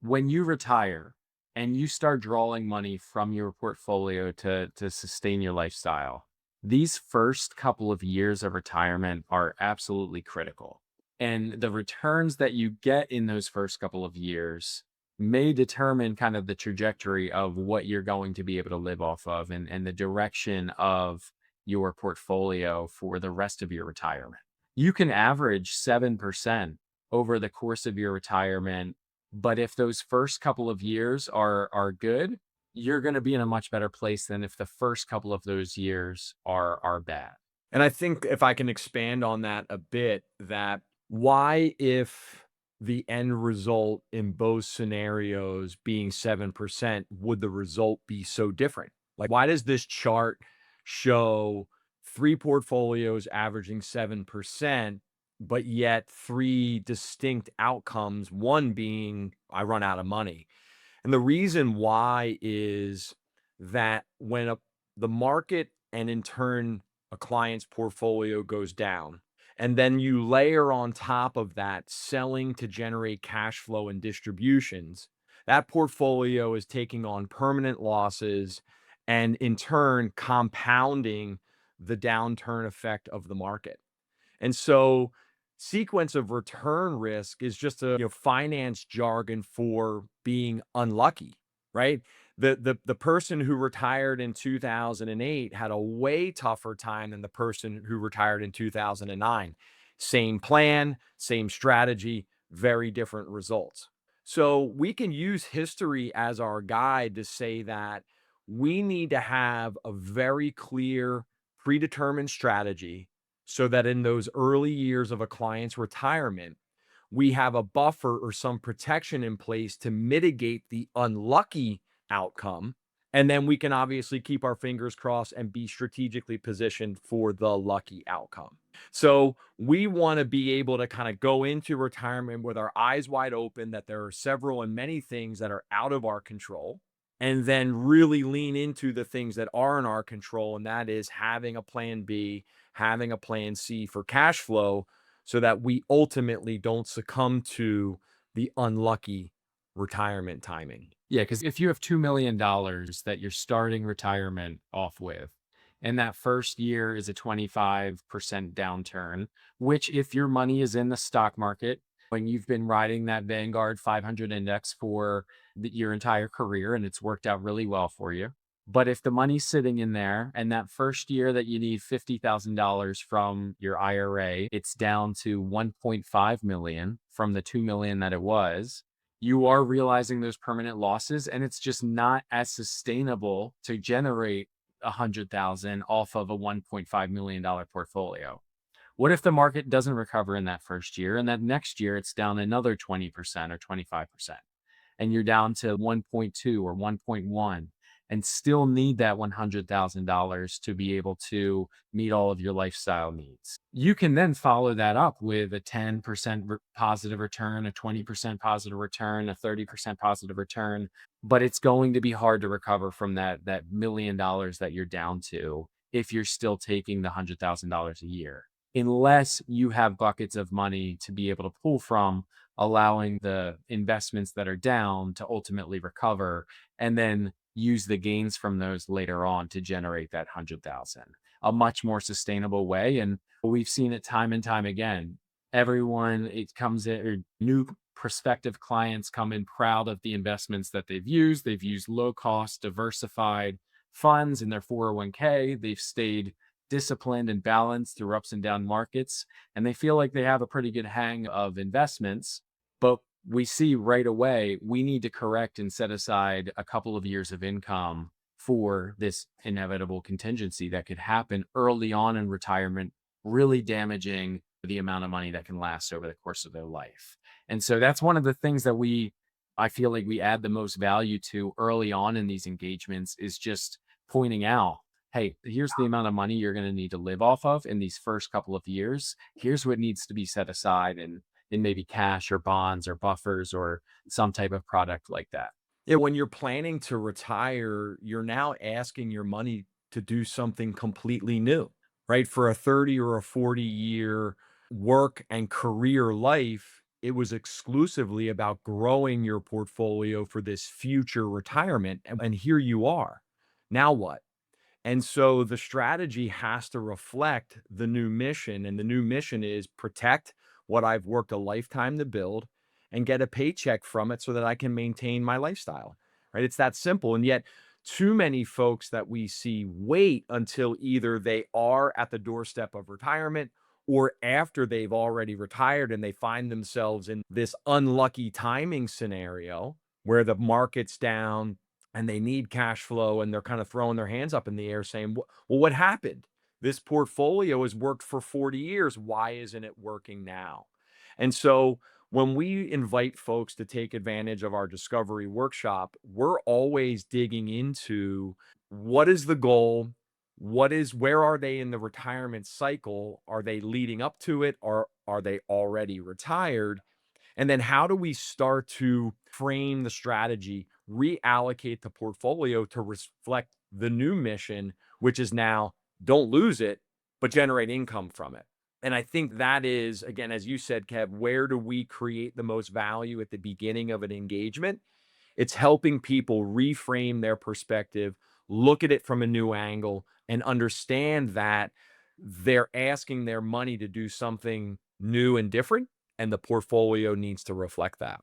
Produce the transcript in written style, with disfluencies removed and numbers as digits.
When you retire and you start drawing money from your portfolio to sustain your lifestyle, these first couple of years of retirement are absolutely critical. And the returns that you get in those first couple of years may determine kind of the trajectory of what you're going to be able to live off of and the direction of your portfolio for the rest of your retirement. You can average 7% over the course of your retirement, but if those first couple of years are good, you're gonna be in a much better place than if the first couple of those years are bad. And I think if I can expand on that a bit, that why, if the end result in both scenarios being 7%, would the result be so different? Like, why does this chart show three portfolios averaging 7%, but yet three distinct outcomes, one being I run out of money? And the reason why is that the market, and in turn a client's portfolio, goes down, and then you layer on top of that selling to generate cash flow and distributions, that portfolio is taking on permanent losses and in turn compounding the downturn effect of the market. And so sequence of return risk is just a, finance jargon for being unlucky, right? The person who retired in 2008 had a way tougher time than the person who retired in 2009. Same plan, same strategy, very different results. So we can use history as our guide to say that we need to have a very clear predetermined strategy so that in those early years of a client's retirement, we have a buffer or some protection in place to mitigate the unlucky outcome. And then we can obviously keep our fingers crossed and be strategically positioned for the lucky outcome. So we want to be able to kind of go into retirement with our eyes wide open that there are several and many things that are out of our control, and then really lean into the things that are in our control. And that is having a plan B, having a plan C for cash flow so that we ultimately don't succumb to the unlucky retirement timing. Yeah, because if you have $2 million that you're starting retirement off with, and that first year is a 25% downturn, which if your money is in the stock market, when you've been riding that Vanguard 500 index for your entire career and it's worked out really well for you. But if the money's sitting in there and that first year that you need $50,000 from your IRA, it's down to 1.5 million from the 2 million that it was, you are realizing those permanent losses, and it's just not as sustainable to generate 100,000 off of a $1.5 million portfolio. What if the market doesn't recover in that first year and that next year it's down another 20% or 25%? And you're down to 1.2 or 1.1 and still need that $100,000 to be able to meet all of your lifestyle needs. You can then follow that up with a 10% positive return, a 20% positive return, a 30% positive return, but it's going to be hard to recover from that $1 million that you're down to if you're still taking the $100,000 a year, unless you have buckets of money to be able to pull from, allowing the investments that are down to ultimately recover and then use the gains from those later on to generate that 100,000, a much more sustainable way. And we've seen it time and time again. Everyone, it comes in, or new prospective clients come in proud of the investments that they've used. They've used low cost, diversified funds in their 401k. They've stayed disciplined and balanced through ups and down markets. And they feel like they have a pretty good hang of investments. But we see right away, we need to correct and set aside a couple of years of income for this inevitable contingency that could happen early on in retirement, really damaging the amount of money that can last over the course of their life. And so that's one of the things that I feel like we add the most value to early on in these engagements is just pointing out, hey, here's the amount of money you're going to need to live off of in these first couple of years. Here's what needs to be set aside in maybe cash or bonds or buffers or some type of product like that. Yeah, when you're planning to retire, you're now asking your money to do something completely new, right? For a 30 or a 40-year work and career life, It was exclusively about growing your portfolio for this future retirement. And here you are. Now what? And so the strategy has to reflect the new mission. And the new mission is protect what I've worked a lifetime to build and get a paycheck from it so that I can maintain my lifestyle. Right. It's that simple. And yet, too many folks that we see wait until either they are at the doorstep of retirement or after they've already retired and they find themselves in this unlucky timing scenario where the market's down, and they need cash flow and they're kind of throwing their hands up in the air saying, well, what happened? This portfolio has worked for 40 years. Why isn't it working now? And so when we invite folks to take advantage of our discovery workshop, we're always digging into what is the goal? Where are they in the retirement cycle? Are they leading up to it, or are they already retired? And then how do we start to frame the strategy, reallocate the portfolio to reflect the new mission, which is now don't lose it, but generate income from it. And I think that is, again, as you said, Kev, where do we create the most value at the beginning of an engagement? It's helping people reframe their perspective, look at it from a new angle, and understand that they're asking their money to do something new and different, and the portfolio needs to reflect that.